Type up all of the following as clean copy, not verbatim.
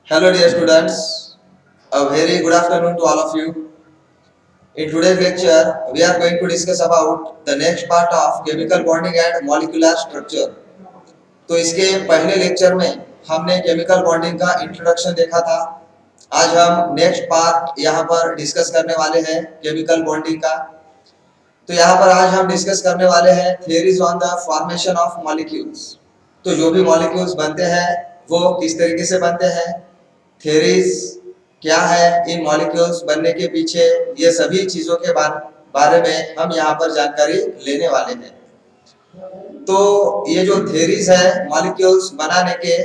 Hello dear students, a very good afternoon to all of you. In today's lecture, we are going to discuss about the next part of chemical bonding and molecular structure. तो इसके पहले lecture में हमने chemical bonding का introduction देखा था। आज हम नेक्स्ट पार्ट यहाँ पर डिस्कस करने वाले हैं केमिकल बॉन्डिंग का। तो यहाँ पर आज हम डिस्कस करने वाले हैं theories on the formation of molecules. तो जो भी मॉलिक्यूल्स बनते हैं वो किस तरीके से बनते हैं, थियरीज क्या है इन मॉलिक्यूल्स बनने के पीछे, ये सभी चीजों के बारे में हम यहाँ पर जानकारी लेने वाले हैं। तो ये जो थियरीज है मॉलिक्यूल्स बनाने के,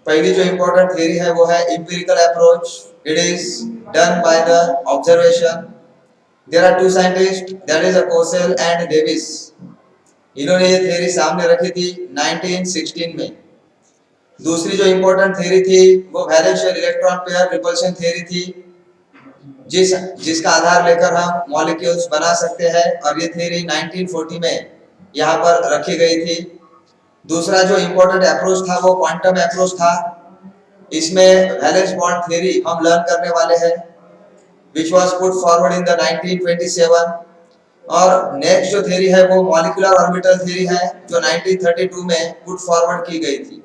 पहली जो इंपॉर्टेंट थियरी है वो है empirical approach. It is done by the observation. There are two scientist, that is Kossel and Davis. इन्होंने ये थियरी सामने रखी थी 1916 में। दूसरी जो इंपॉर्टेंट थ्योरी थी वो वैलेंशियल इलेक्ट्रॉन पेयर रिपल्शन थ्योरी थी, जिसका आधार लेकर हम मॉलिक्यूल्स बना सकते हैं, और ये थ्योरी 1940 में यहाँ पर रखी गई थी। दूसरा जो इंपॉर्टेंट अप्रोच था वो क्वांटम अप्रोच था। इसमें वैलेंस बॉन्ड थ्योरी हम लर्न करने वाले हैं, which was put forward in the 1927। और नेक्स्ट जो थ्योरी है वो मॉलिक्यूलर ऑर्बिटल थ्योरी है, जो 1932 में पुट फॉरवर्ड की गई थी।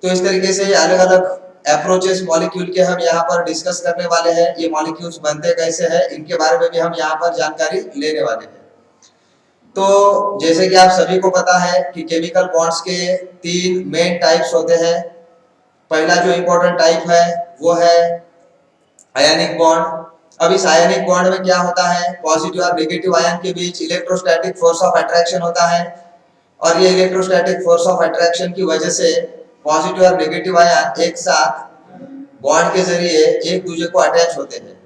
तो इस तरीके से अलग अलग अप्रोचेस मॉलिक्यूल के हम यहाँ पर डिस्कस करने वाले हैं। ये मॉलिक्यूल्स बनते कैसे हैं इनके बारे में भी हम यहाँ पर जानकारी लेने वाले हैं। तो जैसे कि आप सभी को पता है कि केमिकल बॉन्ड्स के तीन मेन टाइप्स होते हैं। पहला जो इंपॉर्टेंट टाइप है वो है आयनिक बॉन्ड। अब इस आयनिक बॉन्ड में क्या होता है, पॉजिटिव और नेगेटिव आयन के बीच इलेक्ट्रोस्टैटिक फोर्स ऑफ अट्रैक्शन होता है, और ये इलेक्ट्रोस्टैटिक फोर्स ऑफ अट्रैक्शन की वजह से पॉजिटिव और नेगेटिव आयन एक साथ बॉन्ड के जरिए एक दूसरे को अटैच होते हैं।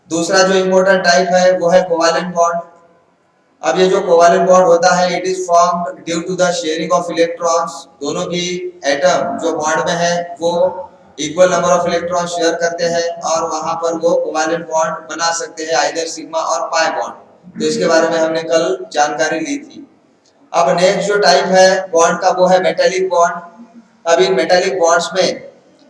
दूसरा जो इंपॉर्टेंट टाइप है वो है कोवालेंट बॉन्ड। अब ये जो कोवालेंट बॉन्ड होता है, it is formed due to the sharing of electrons. दोनों भी एटम जो बॉन्ड में है वो equal number of electron share करते हैं, और वहां पर वो कोवालेंट बॉन्ड बना सकते हैं, आइदर सिग्मा और पाई बॉन्ड। तो इसके बारे में हमने कल जानकारी ली थी। अब नेक्स्ट जो टाइप है बॉन्ड का वो है मेटेलिक बॉन्ड। अब इन मेटेलिक बॉन्ड्स में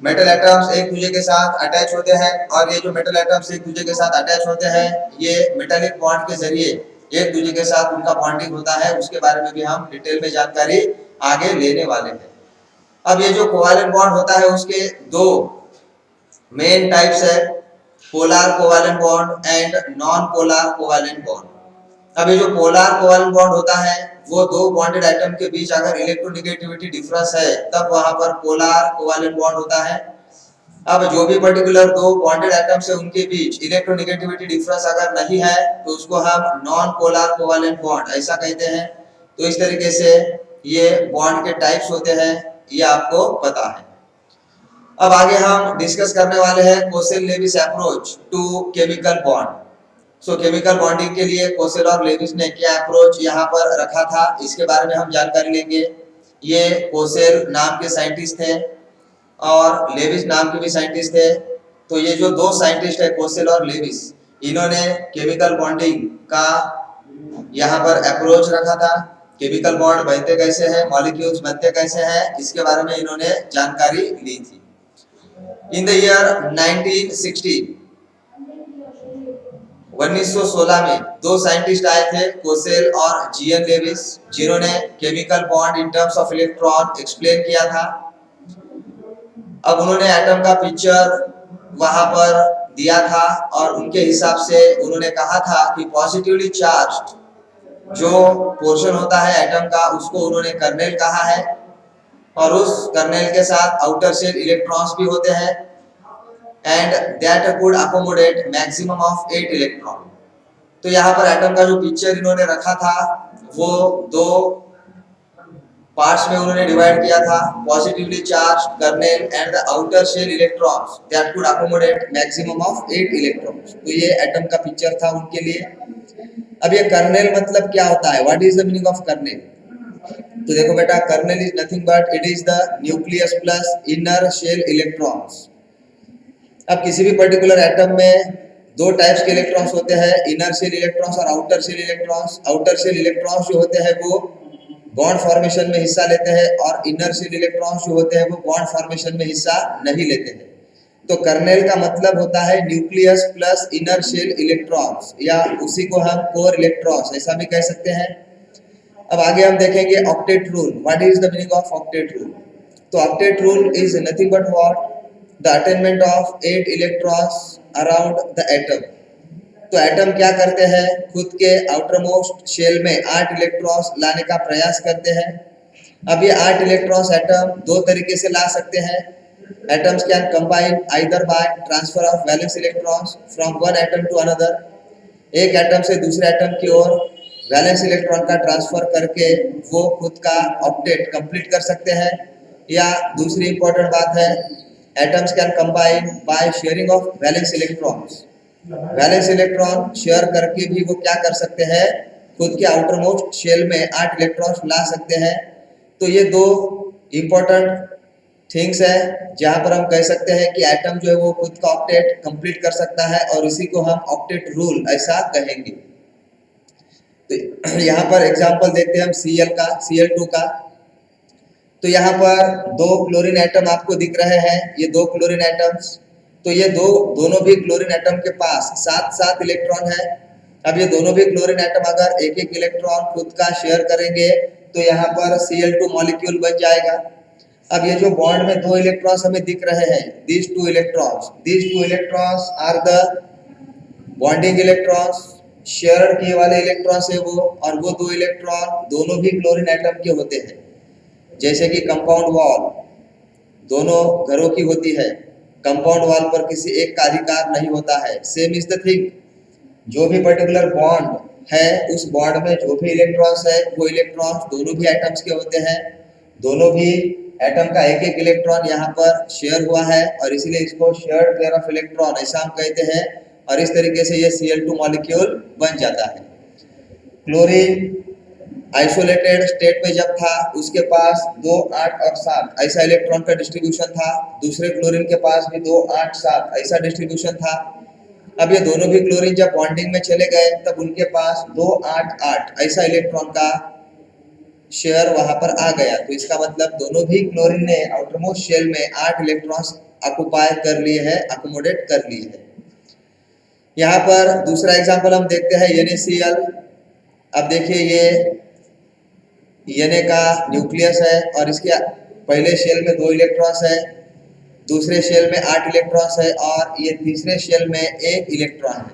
मेटल एटम्स एक दूसरे के साथ अटैच होते हैं, और ये जो मेटल एटम्स एक दूसरे के साथ अटैच होते हैं ये मेटेलिक बॉन्ड के जरिए एक दूसरे के साथ उनका बॉन्डिंग होता है। उसके बारे में भी हम डिटेल में जानकारी आगे लेने वाले हैं। अब ये जो कोवालेंट बॉन्ड होता है उसके दो मेन टाइप्स है, polar covalent bond and non polar covalent bond. अब ये जो पोलर कोवालेंट बॉन्ड होता है वो दो बॉन्डेड एटम के बीच अगर इलेक्ट्रोनेगेटिविटी डिफरेंस है तब वहां पर पोलर कोवालेंट बॉन्ड होता है। अब जो भी पर्टिकुलर दो बॉन्डेड एटम्स है उनके बीच इलेक्ट्रोनेगेटिविटी डिफरेंस अगर नहीं है तो उसको हम नॉन पोलर कोवालेंट बॉन्ड ऐसा कहते हैं। तो इस तरीके से ये बॉन्ड के टाइप्स होते हैं, ये आपको पता है। अब आगे हम डिस्कस करने वाले हैं Kossel Lewis approach to chemical bond. So chemical bonding के लिए कोसेल और लेविस ने क्या अप्रोच यहाँ पर रखा था इसके बारे में हम जानकारी लेंगे। ये कोसेल नाम के साइंटिस्ट थे और लेविस नाम के भी साइंटिस्ट थे। तो ये जो दो साइंटिस्ट है कोसेल और लेविस, इन्होंने केमिकल बॉन्डिंग का यहाँ पर अप्रोच रखा था। केमिकल बॉन्ड बनते कैसे हैं, मॉलिक्यूल्स बनते कैसे हैं, इसके बारे में इन्होंने जानकारी ली थी। इन द ईयर 1916 में दो साइंटिस्ट आए थे, कोसेल और जीएन लेविस, जिन्होंने chemical bond in terms of electron explain किया था। अब उन्होंने एटम का पिक्चर वहां पर दिया था और उनके हिसाब से उन्होंने कहा था कि पॉजिटिवली चार्ज्ड जो पोर्शन होता है एटम का उसको उन्होंने कर्नेल कहा है, और उस कर्नेल के साथ आउटर शेल इलेक्ट्रॉन्स भी होते हैं, and that could accommodate maximum of 8 electron. तो यहाँ पर एटम का जो पिक्चर इन्होंने रखा था वो दो पार्ट्स में उन्होंने डिवाइड किया था, positively charge kernel and the outer shell electrons that could accommodate maximum of 8 electrons. तो ये एटम का पिक्चर था उनके लिए। अब ये कर्नेल मतलब क्या होता है, what is the meaning of kernel? तो देखो बेटा, kernel is nothing but it is the nucleus plus inner shell electrons. अब किसी भी पर्टिकुलर एटम में दो टाइप्स के इलेक्ट्रॉन्स होते हैं, इनर शेल इलेक्ट्रॉन्स और outer shell electrons. Outer shell electrons जो होते हैं वो बॉन्ड फॉर्मेशन में हिस्सा लेते हैं, और इनर शेल इलेक्ट्रॉन्स जो होते हैं वो बॉन्ड फॉर्मेशन में हिस्सा नहीं लेते हैं। तो कर्नेल का मतलब होता है nucleus plus inner shell electrons, या उसी को हम कोर इलेक्ट्रॉन्स ऐसा भी कह सकते हैं। अब आगे हम देखेंगे octet rule. What is the meaning of octet rule? तो octet rule is nothing but what, the attainment of 8 electrons around the atom. तो एटम क्या करते हैं, खुद के आउटर मोस्ट शेल में 8 इलेक्ट्रॉन्स लाने का प्रयास करते हैं। अब ये 8 इलेक्ट्रॉन्स एटम दो तरीके से ला सकते हैं। Atoms can combine either by transfer of valence electrons from one atom to another, एक एटम से दूसरे एटम की ओर वैलेंस इलेक्ट्रॉन का ट्रांसफर करके वो खुद का ऑक्टेट कंप्लीट कर सकते हैं। या दूसरी इंपॉर्टेंट बात है, atoms can combine by sharing of valence electrons. Valence electron share करके भी वो क्या कर सकते हैं, खुद के आउटर मोस्ट शेल में 8 इलेक्ट्रॉन्स ला सकते हैं। तो ये दो इंपॉर्टेंट थिंग्स है जहां पर हम कह सकते हैं कि एटम जो है वो खुद का ऑक्टेट कंप्लीट कर सकता है, और इसी को हम ऑक्टेट रूल ऐसा कहेंगे। तो यहाँ पर एग्जांपल देखते हैं हम Cl का, Cl2 का। तो यहाँ पर दो क्लोरीन एटम आपको दिख रहे हैं, ये दो क्लोरीन एटम्स। तो ये दोनों भी क्लोरीन एटम के पास 7-7 इलेक्ट्रॉन है। अब ये दोनों भी क्लोरीन एटम अगर एक एक इलेक्ट्रॉन खुद का शेयर करेंगे तो यहाँ पर Cl2 मॉलिक्यूल बन जाएगा। अब ये जो बॉन्ड में दो इलेक्ट्रॉन्स हमें दिख रहे हैं, these two electrons are the bonding electrons, share किए वाले इलेक्ट्रॉन्स है वो, और वो दो इलेक्ट्रॉन दोनों भी क्लोरीन एटम के होते हैं। जैसे कि कंपाउंड वॉल दोनों घरों की होती है, कंपाउंड वॉल पर किसी एक का अधिकार नहीं होता है। सेम इज द थिंग, जो भी पर्टिकुलर बॉन्ड है उस बॉन्ड में जो भी इलेक्ट्रॉन्स है वो इलेक्ट्रॉन्स दोनों भी एटम्स के होते हैं। दोनों भी एटम का एक एक इलेक्ट्रॉन यहाँ पर शेयर हुआ है, और इसलिए इसको शेयर्ड पेयर ऑफ इलेक्ट्रॉन ऐसा हम कहते हैं। और इस तरीके से ये Cl2 मॉलिक्यूल बन जाता है। क्लोरीन आइसोलेटेड स्टेट में जब था उसके पास 2, 8 और 7 ऐसा इलेक्ट्रॉन का डिस्ट्रीब्यूशन था। दूसरे क्लोरीन के पास भी 2, 8, 7 ऐसा डिस्ट्रीब्यूशन था। अब ये दोनों भी क्लोरीन जब बॉन्डिंग में चले गए तब उनके पास 2, 8, 8 ऐसा इलेक्ट्रॉन का शेयर वहां पर आ गया। तो इसका मतलब दोनों भी क्लोरीन ने आउटर मोस्ट शेल में 8 इलेक्ट्रॉन्स ऑक्युपाई कर लिए हैं, अकोमोडेट कर लिए हैं। यहाँ पर दूसरा एग्जांपल हम देखते हैं NaCl। अब देखिए ये Na का न्यूक्लियस है, और इसके पहले शेल में 2 इलेक्ट्रॉन्स है, दूसरे शेल में 8 इलेक्ट्रॉन्स है, और ये तीसरे शेल में 1 इलेक्ट्रॉन है।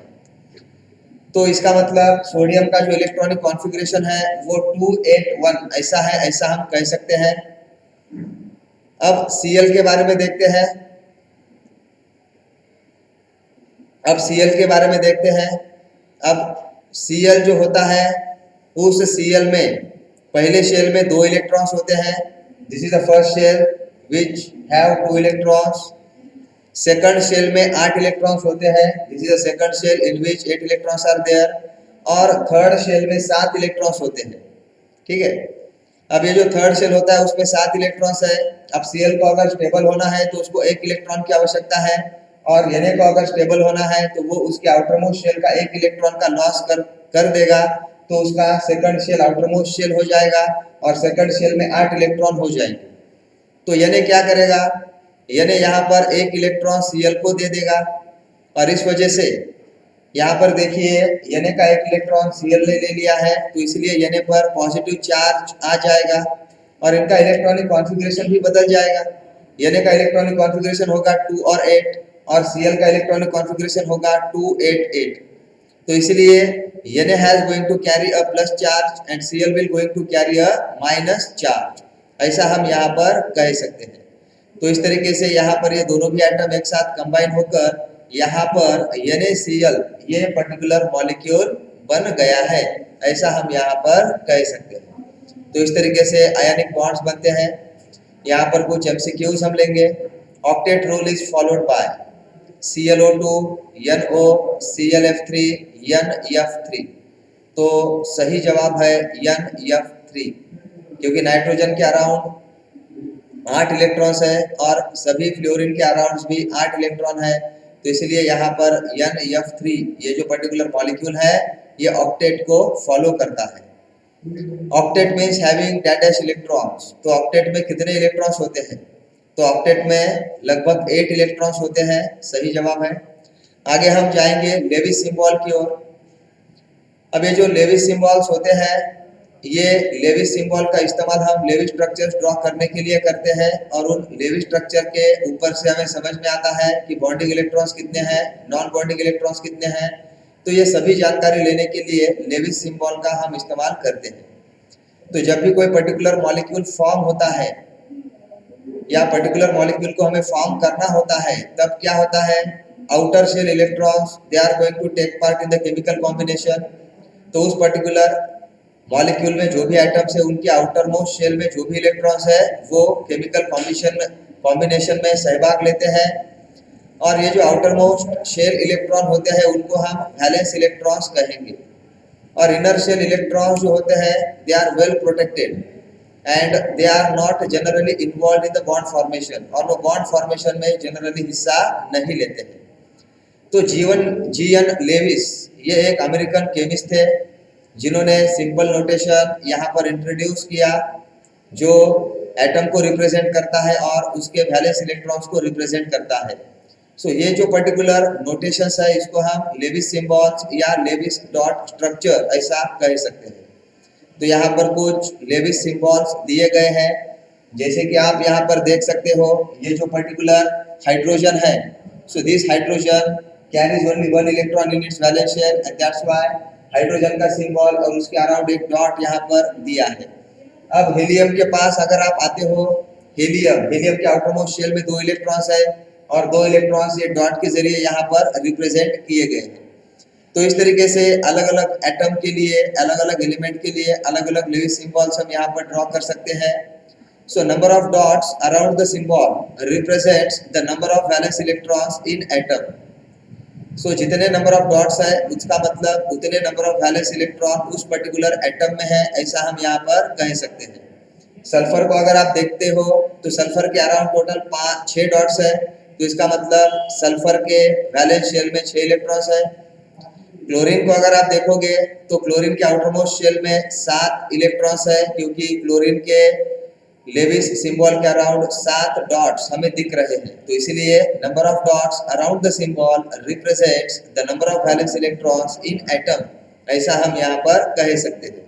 तो इसका मतलब सोडियम का जो इलेक्ट्रॉनिक कॉन्फ़िगरेशन है वो 281 ऐसा है, ऐसा हम कह सकते हैं। अब Cl के बारे में देखते हैं। अब Cl जो होता है उस Cl में पहले शेल में 2 इलेक्ट्रॉन्स होते हैं। This is the first shell which have 2 electrons. Second shell में 8 इलेक्ट्रॉन्स होते हैं। This is the second shell in which 8 electrons are there. और थर्ड शेल में 7 इलेक्ट्रॉन्स होते हैं। ठीक है, अब ये जो थर्ड शेल होता है उसमें 7 इलेक्ट्रॉन्स है। अब Cl को अगर स्टेबल होना है तो उसको 1 इलेक्ट्रॉन की आवश्यकता है, और Na को अगर स्टेबल होना है तो वो उसके आउटर मोस्ट शेल का 1 इलेक्ट्रॉन का लॉस कर देगा, तो उसका second shell outer most shell हो जाएगा, और सेकंड शेल में 8 इलेक्ट्रॉन हो जाएंगे। तो Na क्या करेगा, Na यहाँ पर 1 इलेक्ट्रॉन Cl को दे देगा, और इस वजह से यहाँ पर देखिए Na का 1 इलेक्ट्रॉन Cl ने ले लिया है, तो इसलिए Na पर पॉजिटिव चार्ज आ जाएगा, और इनका इलेक्ट्रॉनिक कॉन्फ़िगरेशन भी बदल जाएगा। Na का इलेक्ट्रॉनिक कॉन्फ़िगरेशन होगा 2 और 8, और Cl का इलेक्ट्रॉनिक कॉन्फ़िगरेशन होगा 2, 8, 8। तो इसलिए Na has going to carry a plus charge and Cl will going to carry a minus charge, ऐसा हम यहाँ पर कह सकते हैं। तो इस तरीके से यहाँ पर ये दोनों भी एटम एक साथ कंबाइन होकर यहाँ पर NaCl ये पर्टिकुलर मॉलिक्यूल बन गया है, ऐसा हम यहाँ पर कह सकते हैं। तो इस तरीके से आयनिक बॉन्ड्स बनते हैं। यहाँ पर कुछ MCQs हम लेंगे। Octet rule is followed by ClO2 NO ClF3 NF3। तो सही जवाब है NF3, क्योंकि नाइट्रोजन के अराउंड 8 इलेक्ट्रॉन्स है और सभी फ्लोरीन के अराउंड भी 8 इलेक्ट्रॉन है, तो इसलिए यहाँ पर NF3 ये जो पर्टिकुलर मॉलिक्यूल है ये ऑक्टेट को फॉलो करता है। Octet means having dash electrons. तो ऑक्टेट में कितने इलेक्ट्रॉन्स होते हैं? तो तो ऑक्टेट में लगभग 8 इलेक्ट्रॉन्स होते हैं, सही जवाब है। आगे हम जाएंगे लेविस सिंबल की ओर। अब ये जो लेविस सिंबल्स होते हैं, ये लेविस सिंबल का इस्तेमाल हम लेविस स्ट्रक्चर्स ड्रॉ करने के लिए करते हैं, और उन लेविस स्ट्रक्चर के ऊपर से हमें समझ में आता है कि बॉन्डिंग इलेक्ट्रॉन्स कितने हैं, नॉन बॉन्डिंग इलेक्ट्रॉन्स कितने हैं। तो ये सभी जानकारी लेने के लिए लेविस सिंबल का हम इस्तेमाल करते हैं। तो जब भी कोई पर्टिकुलर मॉलिक्यूल फॉर्म होता है या पर्टिकुलर मॉलिक्यूल को हमें फॉर्म करना होता है, तब क्या होता है, outer shell electrons they are going to take part in the chemical combination. तो उस पर्टिकुलर मॉलिक्यूल में जो भी एटम्स है, उनके आउटर मोस्ट शेल में जो भी इलेक्ट्रॉन्स है, वो केमिकल कॉम्बिनेशन में सहभाग लेते हैं। और ये जो आउटर मोस्ट शेल इलेक्ट्रॉन होते हैं, उनको हम वैलेंस इलेक्ट्रॉन्स कहेंगे। और इनर शेल इलेक्ट्रॉन्स जो होते हैं, they are well protected and they are not generally involve in the bond formation, और वो बॉन्ड फॉर्मेशन में जनरली हिस्सा नहीं लेते हैं। तो जीएन लेविस ये एक अमेरिकन केमिस्ट थे, जिन्होंने सिंपल नोटेशन यहाँ पर इंट्रोड्यूस किया, जो एटम को रिप्रेजेंट करता है और उसके वैलेंस इलेक्ट्रॉन्स को रिप्रेजेंट करता है। सो ये जो पर्टिकुलर नोटेशंस है, इसको हम लेविस सिंबल्स या लेविस डॉट स्ट्रक्चर ऐसा कह सकते हैं। तो यहाँ पर कुछ लेविस सिंबल्स दिए गए हैं, जैसे कि आप यहाँ पर देख सकते हो, ये जो पर्टिकुलर हाइड्रोजन है, so this hydrogen carries only 1 electron in its valence shell, and that's why hydrogen का सिंबल और उसके अराउंड एक डॉट यहाँ पर दिया है। अब हीलियम के पास अगर आप आते हो, हीलियम के आउटरमोस्ट शेल में 2 इलेक्ट्रॉन्स है, और 2 इलेक्ट्रॉन्स ये डॉट के जरिए यहाँ पर रिप्रेजेंट किए गए हैं। तो इस तरीके से अलग अलग एटम के लिए, अलग अलग एलिमेंट के लिए अलग अलग लेविस सिंबल्स हम यहाँ पर ड्रॉ कर सकते हैं। So number of dots around the symbol represents the number of valence electrons in atom. So जितने नंबर ऑफ डॉट्स है, उसका मतलब उतने नंबर ऑफ वैलेंस इलेक्ट्रॉन उस पर्टिकुलर एटम में है, ऐसा हम यहाँ पर कह सकते हैं। सल्फर को अगर आप देखते हो, तो सल्फर के अराउंड टोटल 6 डॉट्स है, तो इसका मतलब सल्फर के वैलेंस शेल में 6 इलेक्ट्रॉन्स है। क्लोरीन को अगर आप देखोगे, तो क्लोरीन के आउटरमोस्ट शेल में 7 इलेक्ट्रॉन्स है, क्योंकि क्लोरीन के लेविस सिंबल के अराउंड 7 डॉट्स हमें दिख रहे हैं। तो इसीलिए number of dots around the symbol represents the number of valence electrons in atom, ऐसा हम यहाँ पर कह सकते हैं।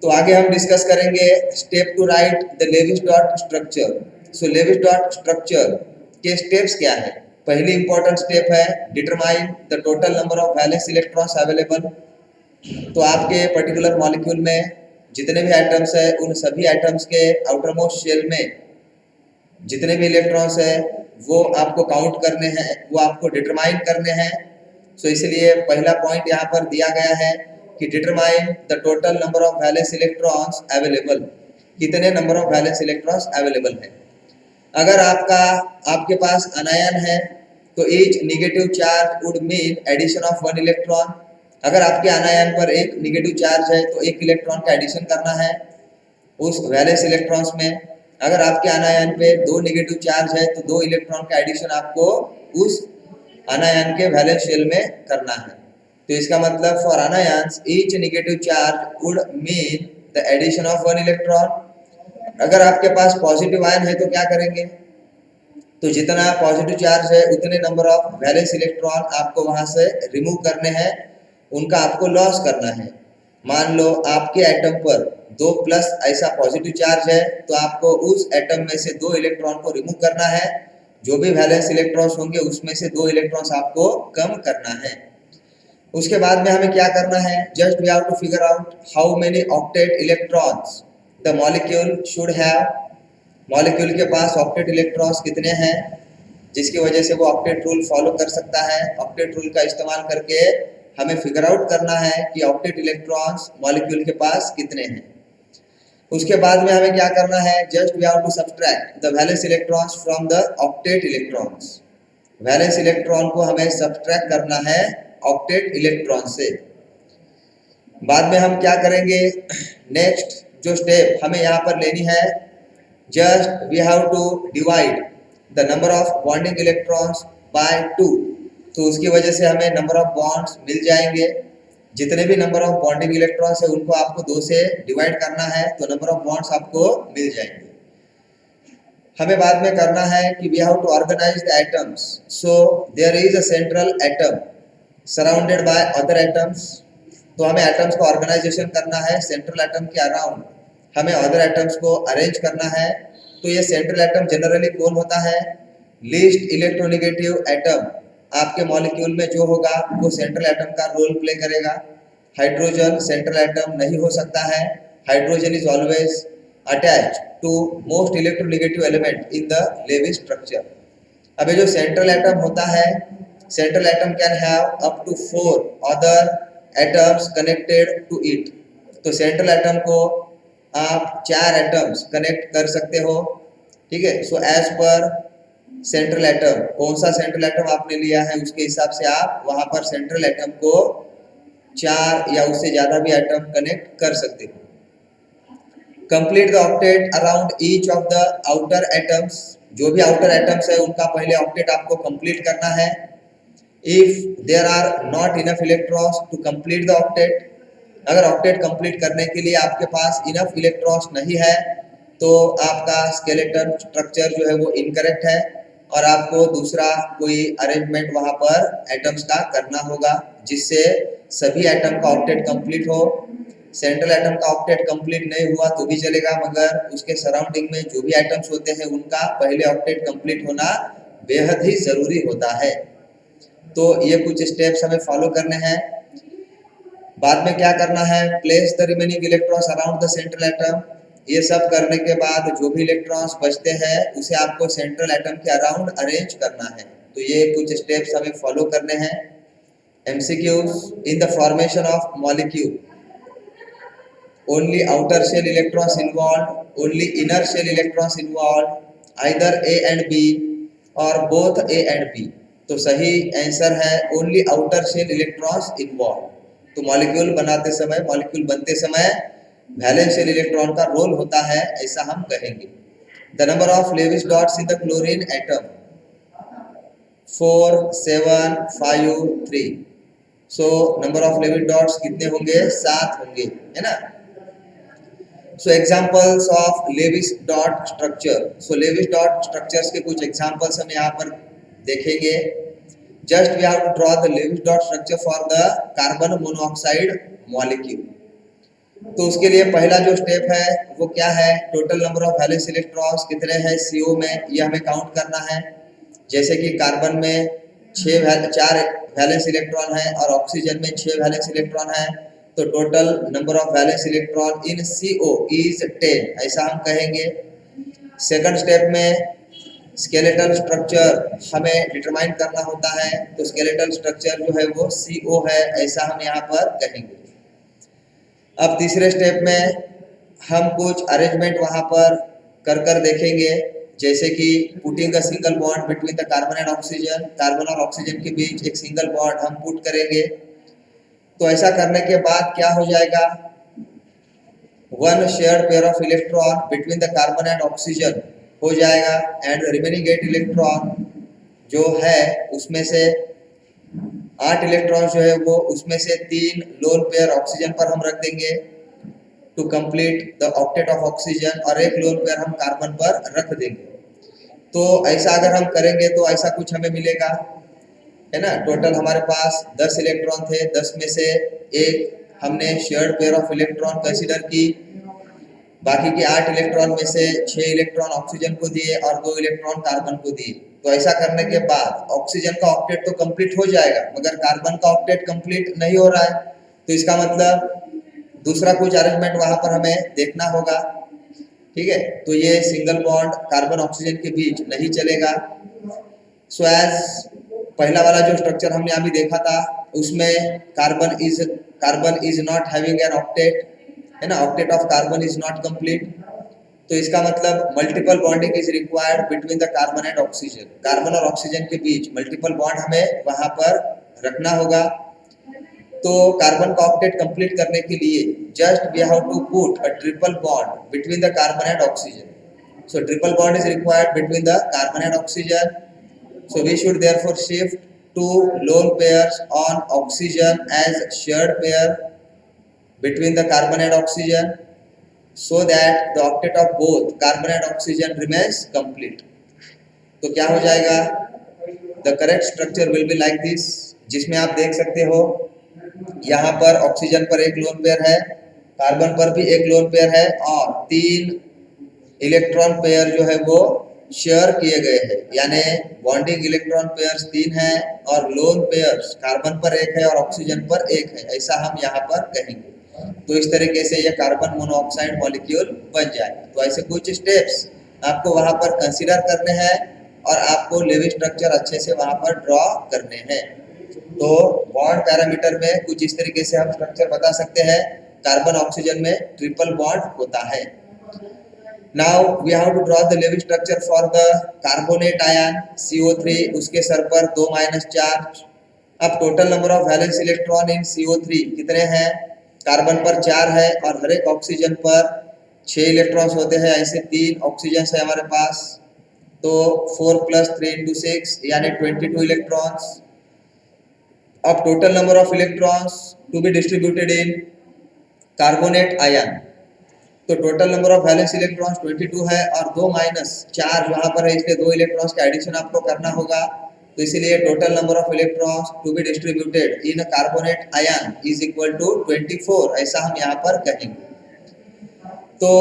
तो आगे हम डिस्कस करेंगे step to write the Lewis dot structure. So Lewis dot structure के स्टेप्स क्या है। पहली इंपॉर्टेंट स्टेप है determine the total number of valence electrons available. तो आपके पर्टिकुलर मॉलिक्यूल में जितने भी एटम्स है, उन सभी एटम्स के आउटरमोस्ट शेल में जितने भी इलेक्ट्रॉन्स है, वो आपको काउंट करने हैं, वो आपको डिटरमाइन करने हैं। सो इसलिए पहला पॉइंट यहाँ पर दिया गया है कि determine the total number of valence electrons available, कितने number of valence electrons available है। अगर आपके पास अनायन है, तो each negative charge would mean addition of 1 electron. अगर आपके अनायन पर एक नेगेटिव चार्ज है, तो 1 इलेक्ट्रॉन का एडिशन करना है उस वैलेंस इलेक्ट्रॉन्स में। अगर आपके अनायन पे 2 नेगेटिव चार्ज है, तो 2 इलेक्ट्रॉन का एडिशन आपको उस अनायन के वैलेंस शेल में करना है। तो इसका मतलब for anions each negative charge would mean the addition of 1 electron. अगर आपके पास पॉजिटिव आयन है, तो क्या करेंगे, तो जितना पॉजिटिव चार्ज है, उतने नंबर ऑफ वैलेंस इलेक्ट्रॉन आपको वहां से रिमूव करने हैं, उनका आपको लॉस करना है। मान लो आपके एटम पर 2 प्लस ऐसा पॉजिटिव चार्ज है, तो आपको उस एटम में से 2 इलेक्ट्रॉन को रिमूव करना है। जो भी वैलेंस इलेक्ट्रॉन्स होंगे, उसमें से 2 इलेक्ट्रॉन्स आपको कम करना है। उसके बाद में हमें क्या करना है, just we have to figure out how many octet electrons the molecule should have. Molecule के पास ऑक्टेट इलेक्ट्रॉन्स कितने हैं, जिसकी वजह से वो ऑक्टेट रूल फॉलो कर सकता है। ऑक्टेट रूल का इस्तेमाल करके हमें फिगर आउट करना है कि ऑक्टेट इलेक्ट्रॉन्स मॉलिक्यूल के पास कितने हैं। उसके बाद में हमें क्या करना है, just we have to subtract the valence electrons from the octet electrons. Valence electron को हमें सब्ट्रैक्ट करना है ऑक्टेट इलेक्ट्रॉन से। बाद में हम क्या करेंगे, नेक्स्ट जो स्टेप हमें यहाँ पर लेनी है, just we have to divide the number of bonding electrons by 2। तो उसकी वजह से हमें नंबर ऑफ बॉन्ड्स मिल जाएंगे। जितने भी नंबर ऑफ बॉन्डिंग इलेक्ट्रॉन्स है, उनको आपको 2 से डिवाइड करना है, तो नंबर ऑफ बॉन्ड्स आपको मिल जाएंगे। हमें बाद में करना है कि we have to organise the atoms. So there is a central atom surrounded by other atoms. तो हमें एटम्स को ऑर्गेनाइजेशन करना है. सेंट्रल एटम के अराउंड हमें अदर एटम्स को अरेंज करना है. तो ये सेंट्रल एटम जनरली कौन होता है? Least electronegative atom. आपके मॉलिक्यूल में जो होगा वो सेंट्रल एटम का रोल प्ले करेगा. हाइड्रोजन सेंट्रल एटम नहीं हो सकता है. Hydrogen is always attached to most electronegative element in the Lewis structure. अब ये जो सेंट्रल एटम होता है, central atom can have up to 4 other atoms connected to it. तो सेंट्रल एटम को आप 4 एटम्स कनेक्ट कर सकते हो. ठीक है. So as per central atom, कौन सा सेंट्रल एटम आपने लिया है उसके हिसाब से आप वहां पर सेंट्रल एटम को 4 या उससे ज्यादा भी एटम कनेक्ट कर सकते हो. Complete the octet around each of the outer atoms. जो भी आउटर एटम्स है उनका पहले ऑक्टेट आपको कंप्लीट करना है. If there are not enough electrons to complete the octet, अगर ऑक्टेट कंप्लीट करने के लिए आपके पास इनफ इलेक्ट्रॉन्स नहीं है तो आपका स्केलेटन स्ट्रक्चर जो है वो इनकरेक्ट है और आपको दूसरा कोई अरेंजमेंट वहां पर एटम्स का करना होगा जिससे सभी एटम का ऑक्टेट कंप्लीट हो. सेंट्रल एटम का ऑक्टेट कंप्लीट नहीं हुआ तो भी चलेगा, मगर उसके सराउंडिंग में जो भी एटम्स होते हैं उनका पहले ऑक्टेट कंप्लीट होना बेहद ही जरूरी होता है. तो ये कुछ स्टेप्स हमें फॉलो करने हैं. बाद में क्या करना है? Place the remaining electrons around the central atom. ये सब करने के बाद जो भी इलेक्ट्रॉन्स बचते हैं उसे आपको सेंट्रल एटम के अराउंड अरेंज करना है. तो ये कुछ स्टेप्स हमें फॉलो करने हैं. MCQs. In the formation of molecule only outer shell electrons involved, only inner shell electrons involved, either A and B or both A and B. तो सही आंसर है only outer shell electrons involve. तो molecule बनाते समय, molecule बनते समय valence shell electron का role होता है, ऐसा हम कहेंगे. The number of Lewis dots in the chlorine atom 4 7 5 3. So number of Lewis dots कितने होंगे? 7 होंगे, है ना. So examples of Lewis dot structure. So Lewis dot structures के कुछ examples हम यहाँ पर देखेंगे. Just we have to draw the Lewis dot structure for the carbon monoxide molecule. तो उसके लिए पहला जो स्टेप है वो क्या है? Total number of valence electrons कितने हैं CO में, ये हमें काउंट करना है. जैसे कि कार्बन में 4 वैलेंस इलेक्ट्रॉन है और ऑक्सीजन में 6 वैलेंस इलेक्ट्रॉन है. तो total number of valence electron in CO is 10, ऐसा हम कहेंगे. सेकंड स्टेप में स्केलेटल स्ट्रक्चर हमें डिटरमाइन करना होता है. तो स्केलेटल स्ट्रक्चर जो है वो CO है, ऐसा हम यहाँ पर कहेंगे. अब तीसरे स्टेप में हम कुछ अरेंजमेंट वहाँ पर कर देखेंगे. जैसे कि putting a single bond between the carbon and oxygen. Carbon और ऑक्सीजन के बीच एक सिंगल बॉन्ड हम पुट करेंगे. तो ऐसा करने के बाद क्या हो जाएगा? One shared pair of electron between the carbon and oxygen हो जाएगा. एंड रिमेनिंग 8 इलेक्ट्रॉन जो है उसमें से 8 इलेक्ट्रॉन जो है वो उसमें से 3 लोन पेयर ऑक्सीजन पर हम रख देंगे to complete the octet of oxygen, और एक लोन पेयर हम कार्बन पर रख देंगे. तो ऐसा अगर हम करेंगे तो ऐसा कुछ हमें मिलेगा, है ना. टोटल हमारे पास 10 इलेक्ट्रॉन थे, 10 में से एक हमने shared pair of electron consider की. बाकी के 8 इलेक्ट्रॉन में से 6 इलेक्ट्रॉन ऑक्सीजन को दिए और 2 इलेक्ट्रॉन कार्बन को दिए. तो ऐसा करने के बाद ऑक्सीजन का ऑक्टेट तो कंप्लीट हो जाएगा, मगर कार्बन का ऑक्टेट कंप्लीट नहीं हो रहा है. तो इसका मतलब दूसरा कुछ अरेंजमेंट वहां पर हमें देखना होगा. ठीक है. तो ये सिंगल बॉन्ड कार्बन ऑक्सीजन के बीच नहीं चलेगा. सो एज पहला वाला जो स्ट्रक्चर हमने अभी देखा था उसमें carbon is not having an octet, है ना. Octet of carbon is not complete. तो इसका मतलब multiple bonding is required between the carbon and oxygen. Carbon और ऑक्सीजन के बीच मल्टीपल बॉन्ड हमें वहां पर रखना होगा. तो कार्बन का ऑक्टेट कंप्लीट करने के लिए just we have to put a triple bond between the carbon and oxygen. So triple bond is required between the carbon and oxygen. So we should therefore shift 2 lone pairs on oxygen as shared pair between the carbon and oxygen. so that the octet of both carbon and oxygen remains complete. तो क्या हो जाएगा, the correct structure will be like this, जिसमें आप देख सकते हो यहाँ पर ऑक्सीजन पर एक लोन पेयर है, कार्बन पर भी एक लोन पेयर है और 3 इलेक्ट्रॉन पेयर जो है वो शेयर किए गए हैं, यानी बॉन्डिंग इलेक्ट्रॉन पेयर्स 3 हैं और लोन पेयर्स कार्बन पर एक है और ऑक्सीजन पर एक है, ऐसा हम यहाँ पर कहेंगे। तो इस तरीके से ये कार्बन मोनोऑक्साइड मॉलिक्यूल बन जाएगा। तो ऐसे कुछ स्टेप्स आपको वहाँ पर कंसीडर करने हैं और आपको लेविस स्ट्रक्चर अच्छे से वहाँ पर ड्रॉ करने हैं। तो बॉन्ड पैरामीटर में कुछ इस तरीके से हम स्ट्रक्चर बता सकते हैं। कार्बन ऑक्सीजन में ट्रिपल बॉन्ड होता है। Now we have to draw the Lewis structure for the carbonate ion CO3, उसके सर पर 2 माइनस चार्ज। अब total number of valence electron in CO3 कितने हैं, कार्बन पर 4 है और हर एक ऑक्सीजन पर 6 इलेक्ट्रॉन्स होते हैं, ऐसे 3 ऑक्सीजन है हमारे पास, तो 4 + 3 × 6 यानी 22 इलेक्ट्रॉन्स। अब total number of electrons to be distributed in carbonate ion, तो total number of valence electrons 22 है और 2 माइनस चार्ज वहां पर है, इसलिए 2 इलेक्ट्रॉन्स का एडिशन आपको करना होगा। तो इसीलिए total number of electrons to be distributed in carbonate ion is equal to 24, ऐसा हम यहाँ पर कहेंगे। तो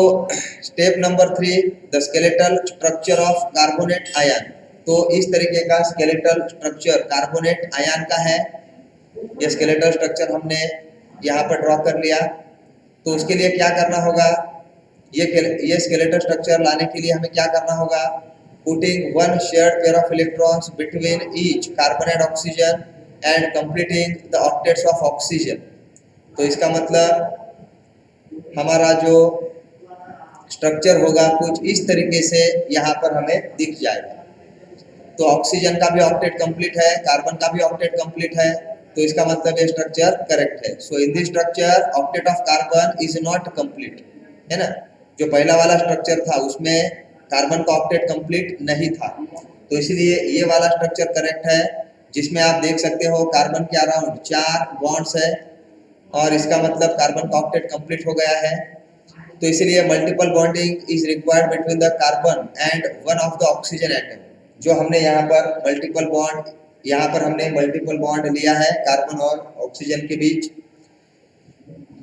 step number 3, the skeletal structure of carbonate ion. तो इस तरीके का स्केलेटल स्ट्रक्चर कार्बोनेट आयन का है। ये स्केलेटल स्ट्रक्चर हमने यहाँ पर ड्रॉ कर लिया। तो उसके लिए क्या करना होगा, ये स्केलेटल स्ट्रक्चर लाने के लिए हमें क्या करना होगा, putting 1 shared pair of electrons between each carbon and oxygen and completing the octets of oxygen. तो इसका मतलब हमारा जो स्ट्रक्चर होगा कुछ इस तरीके से यहाँ पर हमें दिख जाएगा। तो ऑक्सीजन का भी ऑक्टेट कंप्लीट है, कार्बन का भी ऑक्टेट कंप्लीट है, तो इसका मतलब ये स्ट्रक्चर करेक्ट है। So in this structure octet of carbon is not complete, है ना। जो पहला वाला स्ट्रक्चर था उसमें कार्बन का ऑक्टेट कंप्लीट नहीं था, तो इसलिए ये वाला स्ट्रक्चर करेक्ट है, जिसमें आप देख सकते हो कार्बन के अराउंड 4 बॉन्ड्स है और इसका मतलब कार्बन का ऑक्टेट कंप्लीट हो गया है। तो इसलिए multiple bonding is required between the carbon and one of the oxygen atom. जो हमने यहाँ पर मल्टीपल बॉन्ड लिया है कार्बन और ऑक्सीजन के बीच,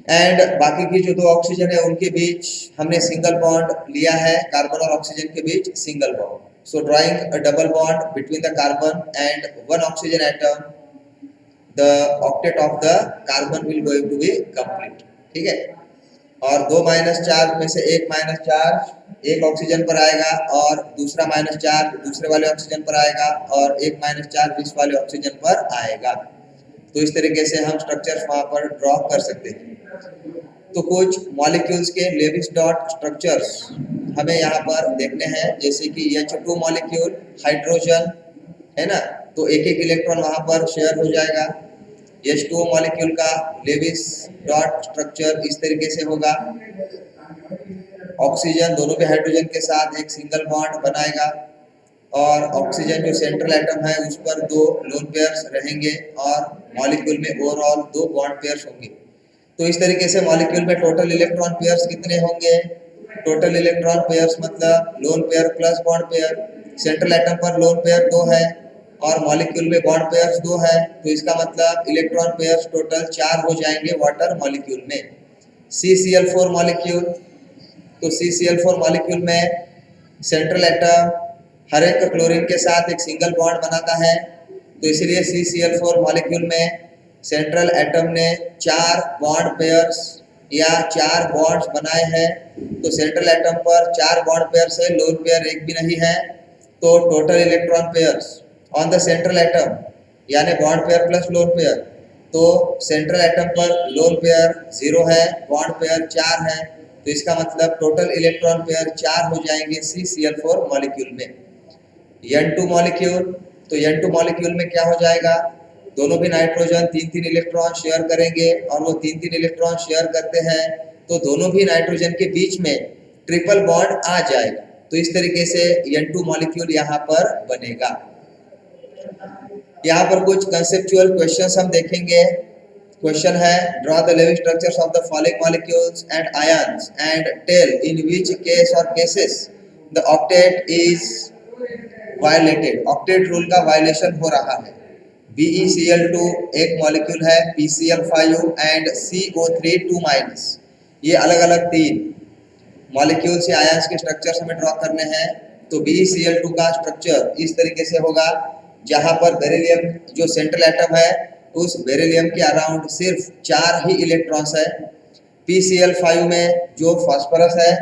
एंड बाकी की जो 2 ऑक्सीजन है उनके बीच हमने सिंगल बॉन्ड लिया है, कार्बन और ऑक्सीजन के बीच single bond. So drawing a double bond between the carbon and 1 oxygen atom, the octet of the carbon will going to be complete, ठीक है। और 2 माइनस चार्ज में से 1 माइनस चार्ज एक ऑक्सीजन पर आएगा और दूसरा माइनस चार्ज दूसरे वाले ऑक्सीजन पर आएगा और 1 माइनस चार्ज इस वाले ऑक्सीजन पर आएगा। तो इस तरीके से हम स्ट्रक्चर्स वहाँ पर ड्रॉ कर सकते हैं। तो कुछ मॉलिक्यूल्स के लेविस डॉट स्ट्रक्चर्स हमें यहाँ पर देखने हैं, जैसे कि H2 मॉलिक्यूल हाइड्रोजन है ना, तो एक इलेक्ट्रॉन वहाँ पर शेयर हो जाएगा। H2O मॉलिक्यूल का लेविस डॉट स्ट्रक्चर इस तरीके से होगा, ऑक्सीजन दोनों भी हाइड्रोजन के साथ एक सिंगल बॉन्ड बनाएगा और ऑक्सीजन जो सेंट्रल एटम है उस पर 2 लोन पेयर्स रहेंगे और मॉलिक्यूल में ओवरऑल 2 बॉन्ड पेयर्स होंगे। तो इस तरीके से मॉलिक्यूल में टोटल इलेक्ट्रॉन पेयर्स कितने होंगे, टोटल इलेक्ट्रॉन पेयर्स मतलब lone pair plus bond pair. Central atom पर लोन पेयर 2 है और मॉलिक्यूल में बॉन्ड पेयर्स 2 है, तो इसका मतलब इलेक्ट्रॉन पेयर्स टोटल 4 हो जाएंगे वाटर मॉलिक्यूल में। CCl4 मॉलिक्यूल, तो CCl4 मॉलिक्यूल में सेंट्रल एटम हर एक क्लोरीन के साथ एक सिंगल बॉन्ड बनाता है, तो इसलिए CCl4 मॉलिक्यूल में सेंट्रल एटम ने 4 बॉन्ड पेयर्स या 4 बॉन्ड्स बनाए हैं। तो सेंट्रल एटम पर 4 बॉन्ड पेयर्स है, लोन पेयर एक भी नहीं है, तो total electron pairs on the central atom यानी bond pair plus lone pair, तो सेंट्रल एटम पर लोन पेयर 0 है, बॉन्ड पेयर 4 है, तो इसका मतलब टोटल इलेक्ट्रॉन पेयर 4 हो जाएंगे CCl4 मॉलिक्यूल में। N2 मॉलिक्यूल, तो N2 मॉलिक्यूल में क्या हो जाएगा, दोनों भी नाइट्रोजन 3-3 इलेक्ट्रॉन शेयर करेंगे और वो 3-3 इलेक्ट्रॉन शेयर करते हैं, तो दोनों भी नाइट्रोजन के बीच में ट्रिपल बॉन्ड आ जाएगा। तो इस तरीके से N2 मॉलिक्यूल यहाँ पर बनेगा। यहाँ पर कुछ कंसेप्चुअल क्वेश्चंस हम देखेंगे। क्वेश्चन है draw the living structures of the following molecules and ions and tell in which case or cases the octet is violated. Octet rule का वायलेशन हो रहा है। BeCl2 एक मॉलिक्यूल है, PCl5 एंड CO3 2-। ये अलग अलग तीन मॉलिक्यूल्स या आयंस के स्ट्रक्चर्स हमें ड्रॉ करने हैं। तो BeCl2 का स्ट्रक्चर इस तरीके से होगा, जहां पर बेरिलियम जो सेंट्रल एटम है उस बेरिलियम के अराउंड सिर्फ 4 ही इलेक्ट्रॉन्स है। PCl5 में जो फास्फोरस है,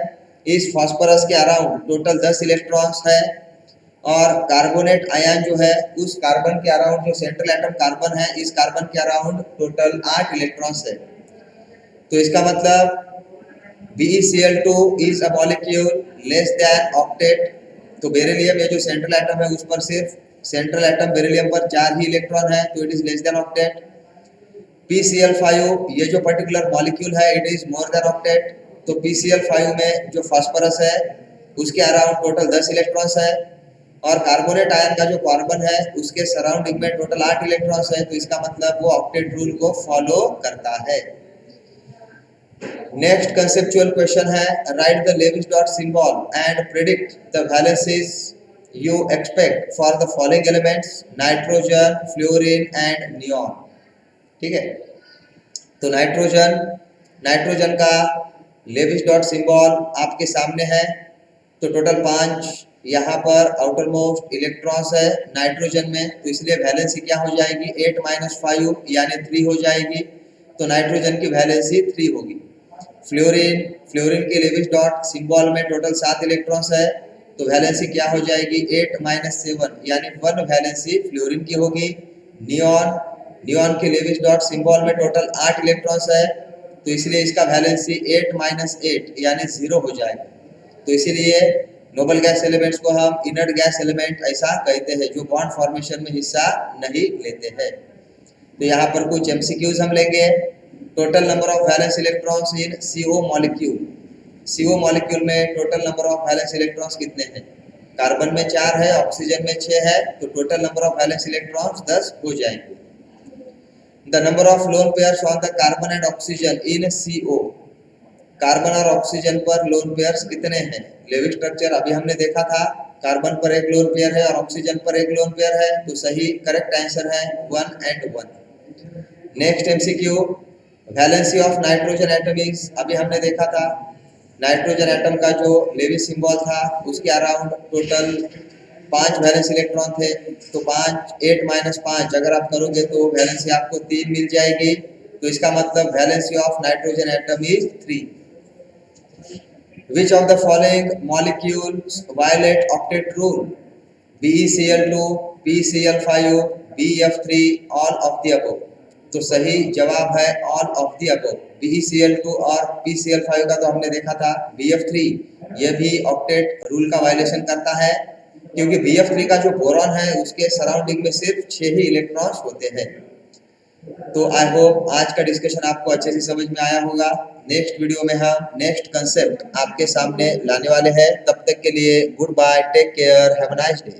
इस फास्फोरस के अराउंड टोटल 10 इलेक्ट्रॉन्स है। और कार्बोनेट आयन जो है उस कार्बन के अराउंड जो सेंट्रल एटम कार्बन है, इस कार्बन के अराउंड टोटल 8 इलेक्ट्रॉन्स है। तो इसका मतलब BeCl2 is a molecule less than octet. तो बेरिलियम ये जो सेंट्रल एटम है उस पर सिर्फ सेंट्रल एटम बेरिलियम पर 4 ही इलेक्ट्रॉन है, तो it is less than octet. PCl5 ये जो पर्टिकुलर मॉलिक्यूल है it is more than octet. तो PCl5 में जो फास्फोरस है उसके अराउंड टोटल 10 इलेक्ट्रॉन्स है। और कार्बोनेट आयन का जो कार्बन है उसके सराउंडिंग में टोटल 8 इलेक्ट्रॉन्स है। तो इसका मतलब वो ऑक्टेट रूल को फॉलो करता है। नेक्स्ट कंसेप्चुअल क्वेश्चन है write the Lewis dot symbol and predict the valencies you expect for the following elements nitrogen, fluorine and neon. ठीक है, तो नाइट्रोजन का लेविस डॉट सिंबल आपके सामने है। तो टोटल 5 यहाँ पर आउटर मोस्ट इलेक्ट्रॉन्स है नाइट्रोजन में, तो इसलिए वैलेंसी क्या हो जाएगी 8 - 5 यानी 3 हो जाएगी। तो नाइट्रोजन की वैलेंसी 3 होगी। फ्लोरीन के लेविस डॉट सिंबल में टोटल 7 इलेक्ट्रॉन्स है, तो वैलेंसी क्या हो जाएगी 8 - 7 यानी 1 वैलेंसी फ्लोरीन की होगी। नियॉन के लेविस डॉट सिंबल में टोटल 8 इलेक्ट्रॉन्स है, तो इसलिए इसका वैलेंसी 8 - 8 यानी 0 हो जाएगा। तो इसीलिए नोबल गैस एलिमेंट्स को हम इनर्ट गैस एलिमेंट ऐसा कहते हैं, जो बॉन्ड फॉर्मेशन में हिस्सा नहीं लेते हैं। तो यहाँ पर कुछ MCQs हम लेंगे। Total number of valence electrons in CO molecule. CO molecule में total number of valence electrons कितने हैं? कार्बन में 4 है, ऑक्सीजन में 6 है, तो total number of valence electrons 10 हो जाएंगे। The number of lone pairs on the carbon and oxygen in CO। Carbon और ऑक्सीजन पर लोन पेयर्स कितने हैं? लेविस स्ट्रक्चर अभी हमने देखा था, कार्बन पर एक लोन पेयर है और ऑक्सीजन पर एक लोन पेयर है, तो सही करेक्ट आंसर है 1 and 1। Next MCQ valency of nitrogen atom is, अभी हमने देखा था नाइट्रोजन एटम का जो लेविस सिंबल था उसके अराउंड टोटल 5 वैलेंस इलेक्ट्रॉन थे। तो 8 - 5 अगर आप करोगे तो वैलेंसी आपको 3 मिल जाएगी। तो इसका मतलब valency of nitrogen atom is 3। Which of the following molecules violate octet rule? BeCl2, PCl5, BF3, all of the above। तो सही जवाब है all of the above. BeCl2 और PCl5 का तो हमने देखा था। BF3 ये भी ऑक्टेट रूल का वायलेशन करता है, क्योंकि BF3 का जो बोरॉन है उसके सराउंडिंग में सिर्फ 6 ही इलेक्ट्रॉन्स होते हैं। तो आई होप आज का डिस्कशन आपको अच्छे से समझ में आया होगा। नेक्स्ट वीडियो में हम नेक्स्ट कंसेप्ट आपके सामने लाने वाले हैं। तब तक के लिए goodbye, take care, have a nice day.